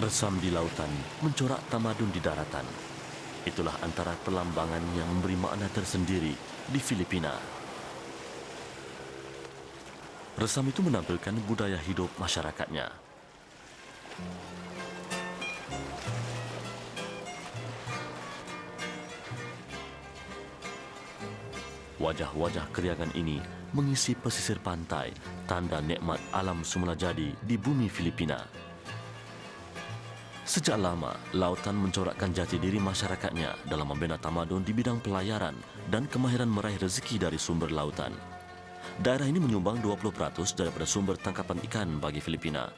Resam di lautan mencorak tamadun di daratan. Itulah antara perlambangan yang memberi makna tersendiri di Filipina. Resam itu menampilkan budaya hidup masyarakatnya. Wajah-wajah keriangan ini mengisi pesisir pantai, tanda nikmat alam semula jadi di bumi Filipina. Sejak lama, lautan mencorakkan jati diri masyarakatnya dalam membina tamadun di bidang pelayaran dan kemahiran meraih rezeki dari sumber lautan. Daerah ini menyumbang 20% daripada sumber tangkapan ikan bagi Filipina.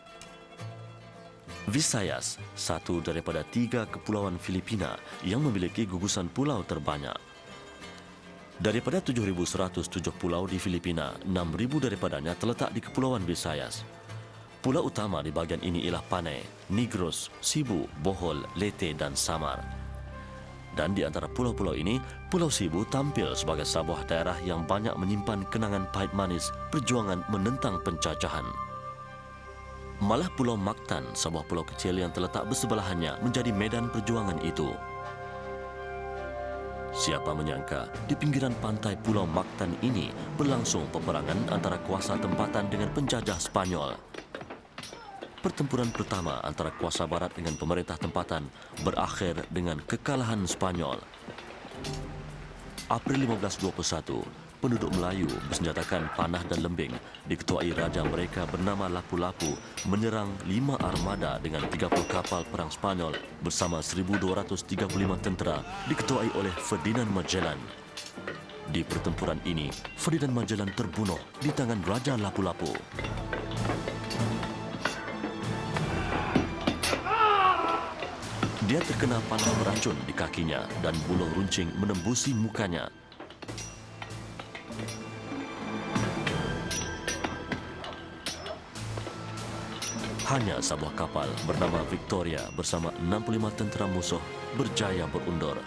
Visayas, satu daripada 3 kepulauan Filipina yang memiliki gugusan pulau terbanyak. Daripada 7.107 pulau di Filipina, 6.000 daripadanya terletak di Kepulauan Visayas. Pulau utama di bahagian ini ialah Panay, Negros, Cebu, Bohol, Leyte dan Samar. Dan di antara pulau-pulau ini, Pulau Cebu tampil sebagai sebuah daerah yang banyak menyimpan kenangan pahit manis perjuangan menentang penjajahan. Malah Pulau Mactan, sebuah pulau kecil yang terletak bersebelahannya, menjadi medan perjuangan itu. Siapa menyangka di pinggiran pantai Pulau Mactan ini berlangsung peperangan antara kuasa tempatan dengan penjajah Spanyol. Pertempuran pertama antara kuasa barat dengan pemerintah tempatan berakhir dengan kekalahan Spanyol. April 1521, penduduk Melayu bersenjatakan panah dan lembing diketuai raja mereka bernama Lapu-Lapu menyerang 5 armada dengan 30 kapal perang Spanyol bersama 1.235 tentera diketuai oleh Ferdinand Magellan. Di pertempuran ini, Ferdinand Magellan terbunuh di tangan Raja Lapu-Lapu. Dia terkena panah beracun di kakinya dan buluh runcing menembusi mukanya. Hanya sebuah kapal bernama Victoria bersama 65 tentera musuh berjaya berundur.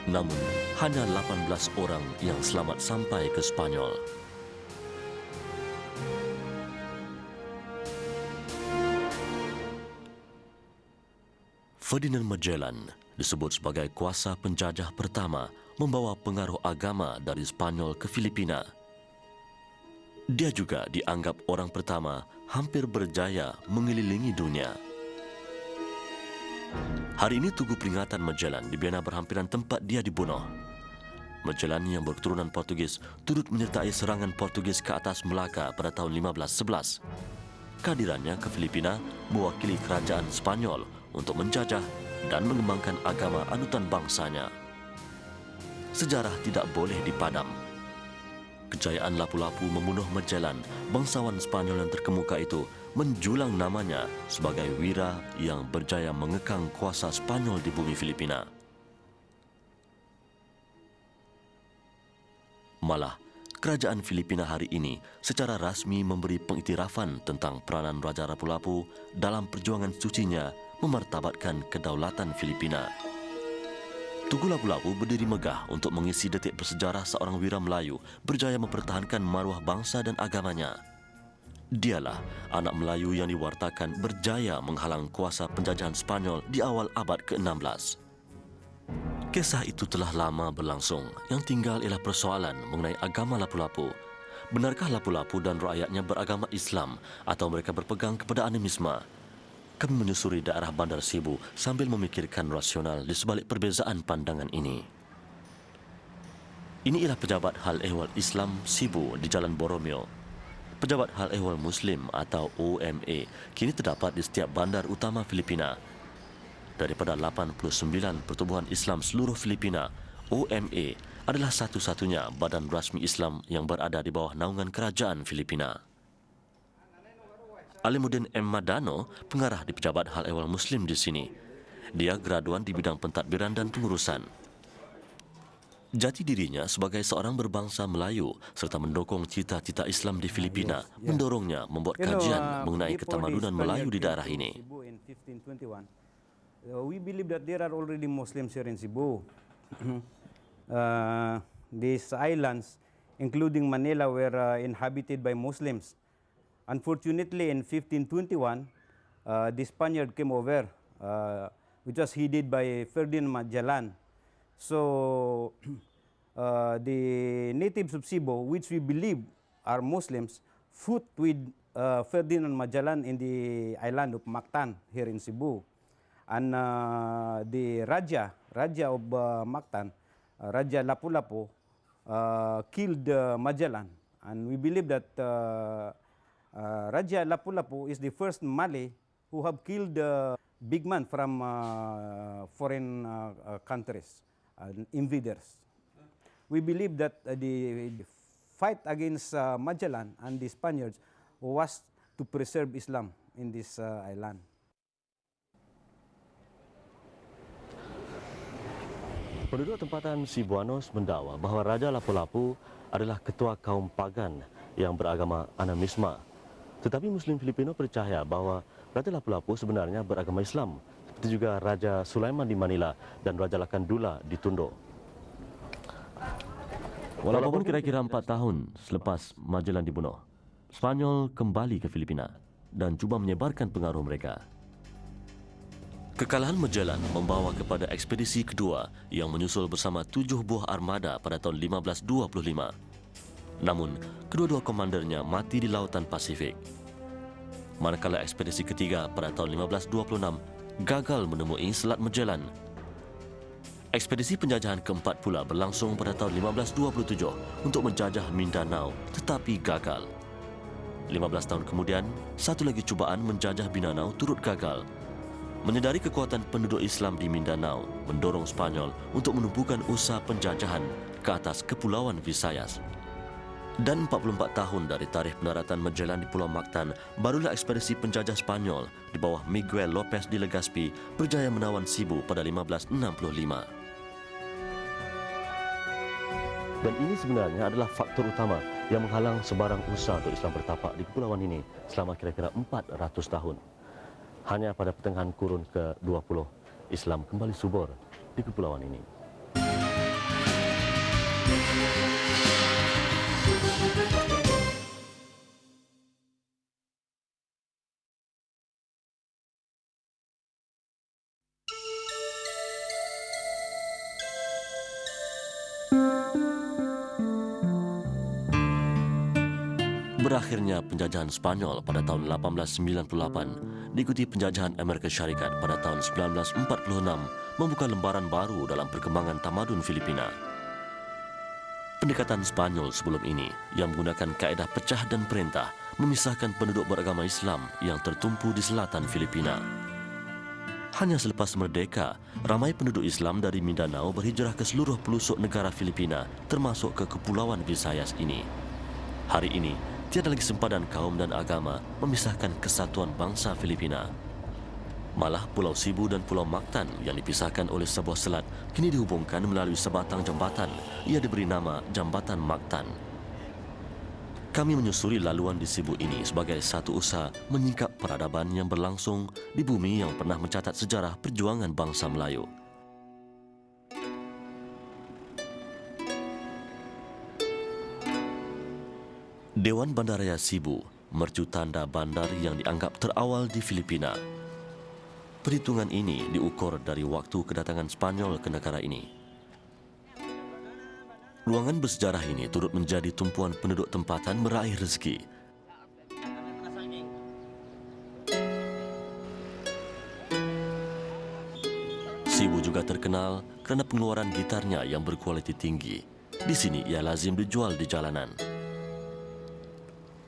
Namun, hanya 18 orang yang selamat sampai ke Spanyol. Ferdinand Magellan disebut sebagai kuasa penjajah pertama membawa pengaruh agama dari Spanyol ke Filipina. Dia juga dianggap orang pertama hampir berjaya mengelilingi dunia. Hari ini Tugu Peringatan Magellan di Vienna berhampiran tempat dia dibunuh. Magellan yang berketurunan Portugis turut menyertai serangan Portugis ke atas Melaka pada tahun 1511. Kehadirannya ke Filipina mewakili kerajaan Spanyol untuk menjajah dan mengembangkan agama anutan bangsanya. Sejarah tidak boleh dipadam. Kejayaan Lapu-Lapu membunuh Magellan, bangsawan Spanyol yang terkemuka itu, menjulang namanya sebagai wira yang berjaya mengekang kuasa Spanyol di bumi Filipina. Malah, kerajaan Filipina hari ini secara rasmi memberi pengiktirafan tentang peranan Raja Lapu-Lapu dalam perjuangan sucinya memartabatkan kedaulatan Filipina. Tugu Lapu-Lapu berdiri megah untuk mengisi detik bersejarah seorang wira Melayu berjaya mempertahankan maruah bangsa dan agamanya. Dialah anak Melayu yang diwartakan berjaya menghalang kuasa penjajahan Spanyol di awal abad ke-16. Kisah itu telah lama berlangsung. Yang tinggal ialah persoalan mengenai agama Lapu-Lapu. Benarkah Lapu-Lapu dan rakyatnya beragama Islam atau mereka berpegang kepada animisme? Kami menyusuri daerah Bandar Cebu sambil memikirkan rasional di sebalik perbezaan pandangan ini. Ini ialah Pejabat Hal Ehwal Islam Cebu di Jalan Borromeo. Pejabat Hal Ehwal Muslim atau OMA kini terdapat di setiap bandar utama Filipina. Daripada 89 pertubuhan Islam seluruh Filipina, OMA adalah satu-satunya badan rasmi Islam yang berada di bawah naungan kerajaan Filipina. Alimuddin M. Madano, pengarah di Pejabat Hal Ehwal Muslim di sini. Dia graduan di bidang pentadbiran dan pengurusan. Jati dirinya sebagai seorang berbangsa Melayu serta mendukung cita-cita Islam di Filipina mendorongnya membuat kajian mengenai ketamadunan Melayu di daerah ini. We believe that there are already Muslims here in Cebu. These islands, including Manila, were inhabited by Muslims. Unfortunately, in 1521, the Spaniard came over, which was headed by Ferdinand Magellan. So the natives of Cebu, which we believe are Muslims, fought with Ferdinand Magellan in the island of Mactan here in Cebu. And the Raja of Mactan, Raja Lapu-Lapu, killed Magellan. And we believe that Raja Lapu-Lapu is the first Malay who have killed big man from foreign countries, invaders. We believe that the fight against Magellan and the Spaniards was to preserve Islam in this island. Penduduk tempatan Cebuanos mendakwa bahawa Raja Lapu-Lapu adalah ketua kaum pagan yang beragama animisme. Tetapi Muslim Filipino percaya bahawa Raja Lapu-Lapu sebenarnya beragama Islam, seperti juga Raja Sulaiman di Manila dan Raja Lakandula di Tondo. Walaupun kira-kira 4 tahun selepas Magellan dibunuh, Spanyol kembali ke Filipina dan cuba menyebarkan pengaruh mereka. Kekalahan Magellan membawa kepada ekspedisi kedua yang menyusul bersama 7 buah armada pada tahun 1525. Namun, kedua-dua komandernya mati di lautan Pasifik. Manakala ekspedisi ketiga pada tahun 1526 gagal menemui Selat Magellan. Ekspedisi penjajahan keempat pula berlangsung pada tahun 1527 untuk menjajah Mindanao tetapi gagal. 15 tahun kemudian, satu lagi cubaan menjajah Mindanao turut gagal. Menyedari kekuatan penduduk Islam di Mindanao mendorong Spanyol untuk menumpukan usaha penjajahan ke atas Kepulauan Visayas. Dan 44 tahun dari tarikh pendaratan Magellan di Pulau Mactan, barulah ekspedisi penjajah Spanyol di bawah Miguel Lopez de Legazpi berjaya menawan Cebu pada 1565. Dan ini sebenarnya adalah faktor utama yang menghalang sebarang usaha untuk Islam bertapak di kepulauan ini selama kira-kira 400 tahun. Hanya pada pertengahan kurun ke-20, Islam kembali subur di kepulauan ini. Berakhirnya penjajahan Spanyol pada tahun 1898 diikuti penjajahan Amerika Syarikat pada tahun 1946 membuka lembaran baru dalam perkembangan tamadun Filipina. Pendekatan Spanyol sebelum ini yang menggunakan kaedah pecah dan perintah memisahkan penduduk beragama Islam yang tertumpu di selatan Filipina. Hanya selepas merdeka, ramai penduduk Islam dari Mindanao berhijrah ke seluruh pelosok negara Filipina termasuk ke Kepulauan Visayas ini. Hari ini, tiada lagi sempadan kaum dan agama memisahkan kesatuan bangsa Filipina. Malah Pulau Cebu dan Pulau Mactan yang dipisahkan oleh sebuah selat kini dihubungkan melalui sebatang jambatan. Ia diberi nama Jambatan Mactan. Kami menyusuri laluan di Cebu ini sebagai satu usaha menyingkap peradaban yang berlangsung di bumi yang pernah mencatat sejarah perjuangan bangsa Melayu. Dewan Bandaraya Cebu, mercu tanda bandar yang dianggap terawal di Filipina. Perhitungan ini diukur dari waktu kedatangan Spanyol ke negara ini. Ruangan bersejarah ini turut menjadi tumpuan penduduk tempatan meraih rezeki. Cebu juga terkenal kerana pengeluaran gitarnya yang berkualiti tinggi. Di sini ia lazim dijual di jalanan.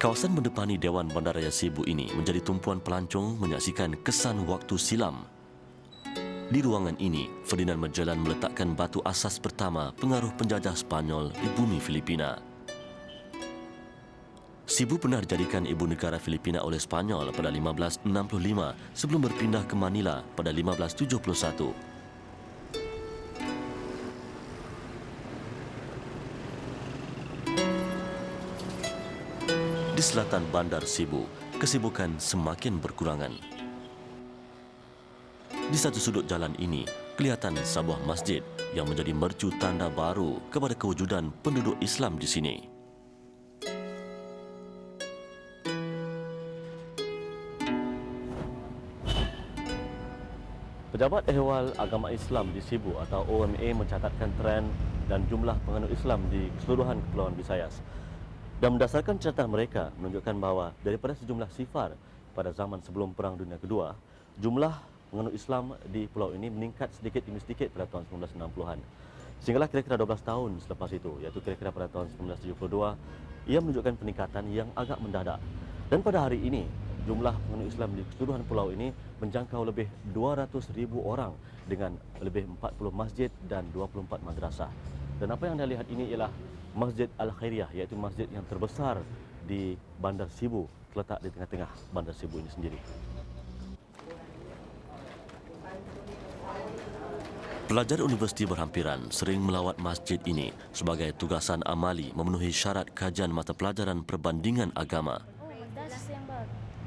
Kawasan mendepani Dewan Bandaraya Cebu ini menjadi tumpuan pelancong menyaksikan kesan waktu silam. Di ruangan ini, Ferdinand Magellan meletakkan batu asas pertama pengaruh penjajah Spanyol di bumi Filipina. Cebu pernah dijadikan ibu negara Filipina oleh Spanyol pada 1565 sebelum berpindah ke Manila pada 1571. Di selatan bandar Cebu, kesibukan semakin berkurangan. Di satu sudut jalan ini, kelihatan sebuah masjid yang menjadi mercu tanda baru kepada kewujudan penduduk Islam di sini. Pejabat Ehwal Agama Islam di Cebu atau OMA mencatatkan tren dan jumlah penganut Islam di keseluruhan Kepulauan Visayas. Dan berdasarkan catatan mereka menunjukkan bahawa daripada sejumlah sifar pada zaman sebelum Perang Dunia Kedua, jumlah penganut Islam di pulau ini meningkat sedikit demi sedikit pada tahun 1960-an. Sehinggalah kira-kira 12 tahun selepas itu, iaitu kira-kira pada tahun 1972, ia menunjukkan peningkatan yang agak mendadak. Dan pada hari ini, jumlah penganut Islam di keseluruhan pulau ini menjangkau lebih 200,000 orang dengan lebih 40 masjid dan 24 madrasah. Dan apa yang anda lihat ini ialah Masjid Al-Khairiyah, iaitu masjid yang terbesar di Bandar Cebu, terletak di tengah-tengah Bandar Cebu ini sendiri. Pelajar universiti berhampiran sering melawat masjid ini sebagai tugasan amali memenuhi syarat kajian mata pelajaran perbandingan agama.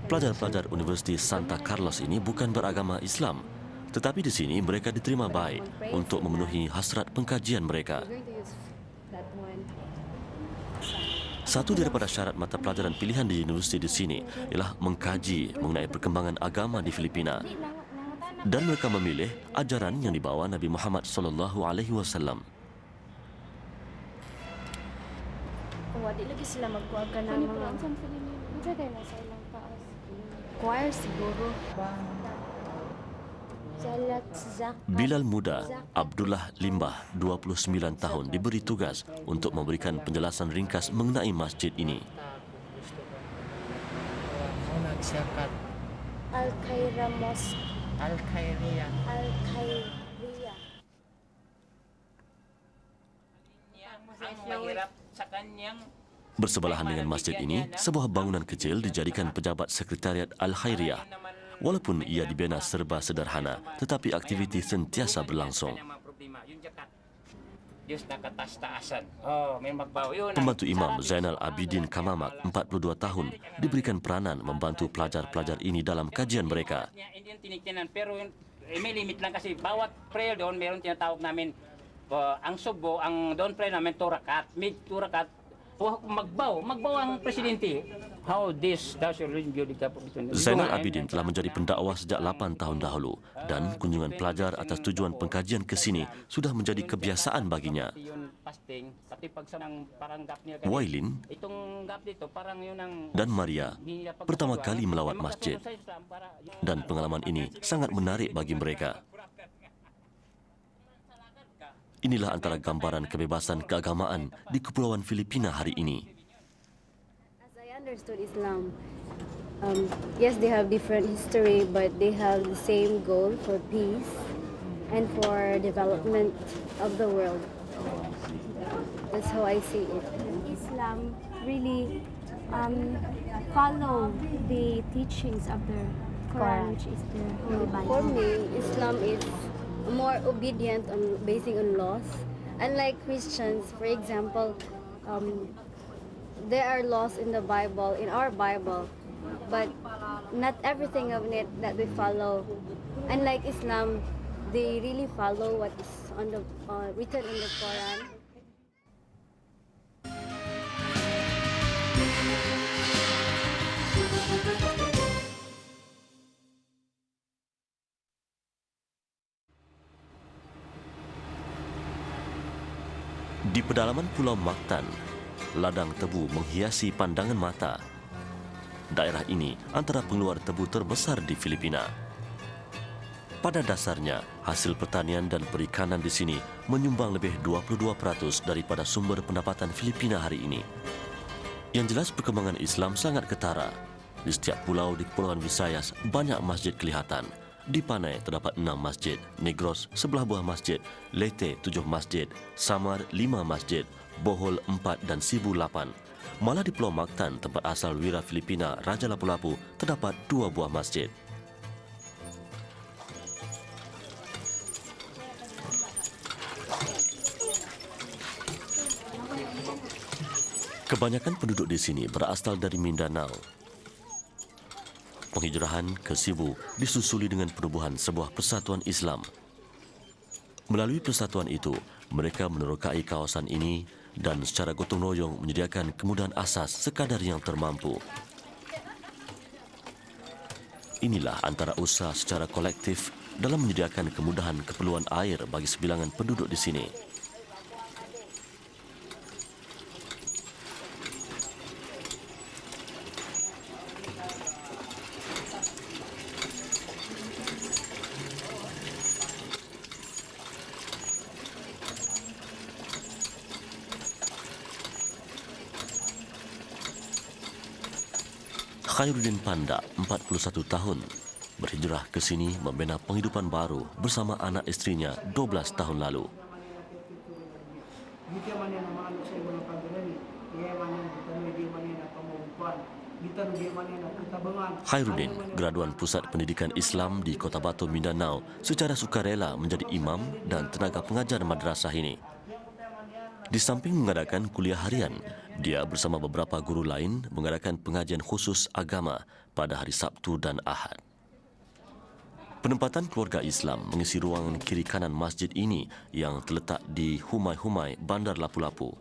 Pelajar-pelajar Universiti Santa Carlos ini bukan beragama Islam, tetapi di sini mereka diterima baik untuk memenuhi hasrat pengkajian mereka. Satu daripada syarat mata pelajaran pilihan di universiti di sini ialah mengkaji mengenai perkembangan agama di Filipina. Dan mereka memilih ajaran yang dibawa Nabi Muhammad SAW. Wadi lagi sila magkuha ka ng mga choir siguro. Salat zakat. Bilal muda, Abdullah Limbah, 29 tahun, diberi tugas untuk memberikan penjelasan ringkas mengenai masjid ini. Zakat Al-Khairiyah Mosque. Al-Khairiyah. Al-Khairiyah. Ang mahirap sa kanyang Bersebelahan dengan masjid ini, sebuah bangunan kecil dijadikan pejabat sekretariat Al-Khairiyah. Walaupun ia dibina serba sederhana, tetapi aktiviti sentiasa berlangsung. Pembantu Imam Zainal Abidin Kamamak, 42 tahun, diberikan peranan membantu pelajar-pelajar ini dalam kajian mereka. Pero may limit lang kasi bawat prayer doon meron tinatawag namin ang subo, ang doon prayer namin turakat, mid turakat. Magbaw ang presidente. How this does your religion beauty. Zainal Abidin telah menjadi pendakwah sejak 8 tahun dahulu dan kunjungan pelajar atas tujuan pengkajian ke sini sudah menjadi kebiasaan baginya. Wailin dan Maria pertama kali melawat masjid dan pengalaman ini sangat menarik bagi mereka. Inilah antara gambaran kebebasan keagamaan di Kepulauan Filipina hari ini. As I understood Islam, yes, they have different history, but they have the same goal for peace and for development of the world. That's how I see it. Islam really follow the teachings of the Quran, which is the Holy Bible. For me, Islam is more obedient on basing on laws. Unlike Christians, for example, there are laws in the Bible, in our Bible, but not everything of it that we follow. Unlike Islam, they really follow what is on the written in the Quran. Di pedalaman Pulau Mactan, ladang tebu menghiasi pandangan mata. Daerah ini antara pengeluar tebu terbesar di Filipina. Pada dasarnya, hasil pertanian dan perikanan di sini menyumbang lebih 22% daripada sumber pendapatan Filipina hari ini. Yang jelas perkembangan Islam sangat ketara. Di setiap pulau di Kepulauan Visayas banyak masjid kelihatan. Di Panay terdapat 6 masjid, Negros 11 buah masjid, Leyte 7 masjid, Samar 5 masjid, Bohol 4 dan Cebu 8. Malah di Pulau Mactan, tempat asal Wira Filipina Raja Lapu-Lapu, terdapat 2 buah masjid. Kebanyakan penduduk di sini berasal dari Mindanao. Penghijrahan ke Cebu disusuli dengan penubuhan sebuah persatuan Islam. Melalui persatuan itu, mereka menerokai kawasan ini dan secara gotong royong menyediakan kemudahan asas sekadar yang termampu. Inilah antara usaha secara kolektif dalam menyediakan kemudahan keperluan air bagi sebilangan penduduk di sini. Khairuddin Panda, 41 tahun, berhijrah ke sini membina penghidupan baru bersama anak istrinya 12 tahun lalu. Khairuddin, graduan Pusat Pendidikan Islam di Kota Batu, Mindanao, secara sukarela menjadi imam dan tenaga pengajar madrasah ini. Di samping mengadakan kuliah harian, dia bersama beberapa guru lain mengadakan pengajian khusus agama pada hari Sabtu dan Ahad. Penempatan keluarga Islam mengisi ruangan kiri kanan masjid ini yang terletak di Humai-Humai, Bandar Lapu-Lapu.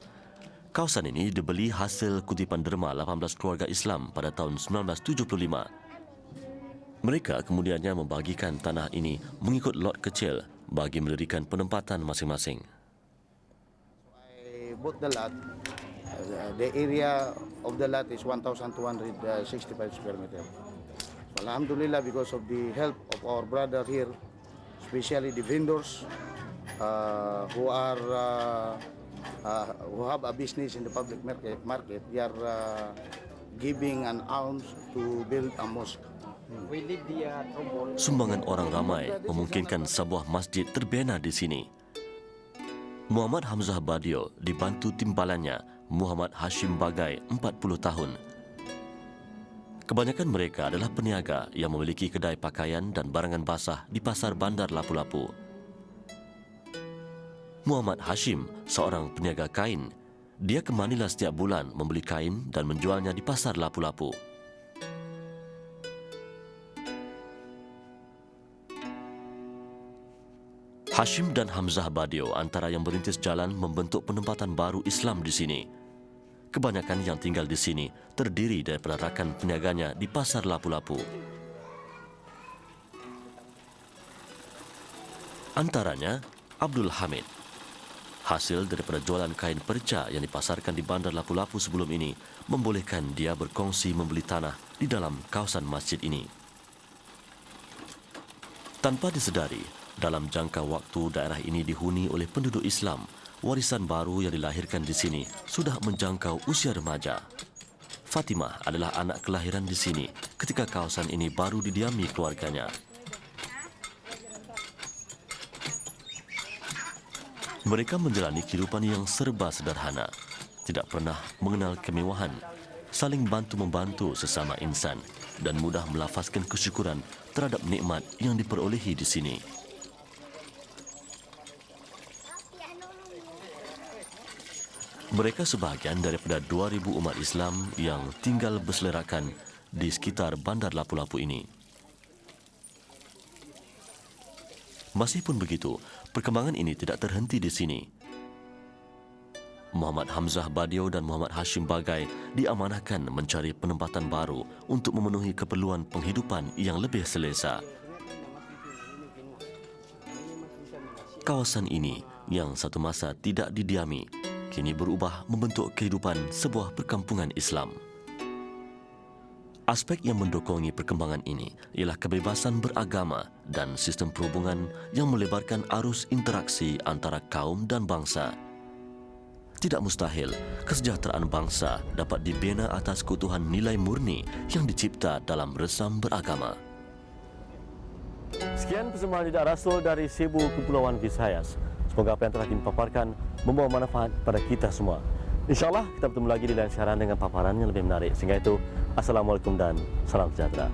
Kawasan ini dibeli hasil kutipan derma 18 keluarga Islam pada tahun 1975. Mereka kemudiannya membagikan tanah ini mengikut lot kecil bagi mendirikan penempatan masing-masing. Bought the lot. The area of the lot is 1,265 square meters. So, Alhamdulillah, because of the help of our brother here, especially the vendors who have a business in the public market, they are giving an ounce to build a mosque. Sumbangan orang ramai memungkinkan sebuah masjid terbina di sini. Muhammad Hamzah Badio dibantu timbalannya Muhammad Hashim Bagai, 40 tahun. Kebanyakan mereka adalah peniaga yang memiliki kedai pakaian dan barangan basah di pasar Bandar Lapu-Lapu. Muhammad Hashim, seorang peniaga kain, dia ke Manila setiap bulan membeli kain dan menjualnya di pasar Lapu-Lapu. Hashim dan Hamzah Badio antara yang merintis jalan membentuk penempatan baru Islam di sini. Kebanyakan yang tinggal di sini terdiri daripada rakan peniaganya di pasar Lapu-Lapu. Antaranya Abdul Hamid. Hasil daripada jualan kain perca yang dipasarkan di Bandar Lapu-Lapu sebelum ini membolehkan dia berkongsi membeli tanah di dalam kawasan masjid ini. Tanpa disedari, dalam jangka waktu daerah ini dihuni oleh penduduk Islam, warisan baru yang dilahirkan di sini sudah menjangkau usia remaja. Fatimah adalah anak kelahiran di sini ketika kawasan ini baru didiami keluarganya. Mereka menjalani kehidupan yang serba sederhana, tidak pernah mengenal kemewahan, saling bantu-membantu sesama insan dan mudah melafazkan kesyukuran terhadap nikmat yang diperolehi di sini. Mereka sebahagian daripada 2,000 umat Islam yang tinggal berselerakan di sekitar Bandar Lapu-Lapu ini. Meskipun begitu, perkembangan ini tidak terhenti di sini. Muhammad Hamzah Badio dan Muhammad Hashim Bagai diamanahkan mencari penempatan baru untuk memenuhi keperluan penghidupan yang lebih selesa. Kawasan ini yang satu masa tidak didiami, kini berubah membentuk kehidupan sebuah perkampungan Islam. Aspek yang mendokongi perkembangan ini ialah kebebasan beragama dan sistem perhubungan yang melebarkan arus interaksi antara kaum dan bangsa. Tidak mustahil kesejahteraan bangsa dapat dibina atas keutuhan nilai murni yang dicipta dalam resam beragama. Sekian persembahan Lidah Rasul dari Cebu, Kepulauan Visayas. Semoga apa yang telah dipaparkan membawa manfaat pada kita semua. InsyaAllah kita bertemu lagi di lain siaran dengan paparan yang lebih menarik. Sehingga itu, Assalamualaikum dan salam sejahtera.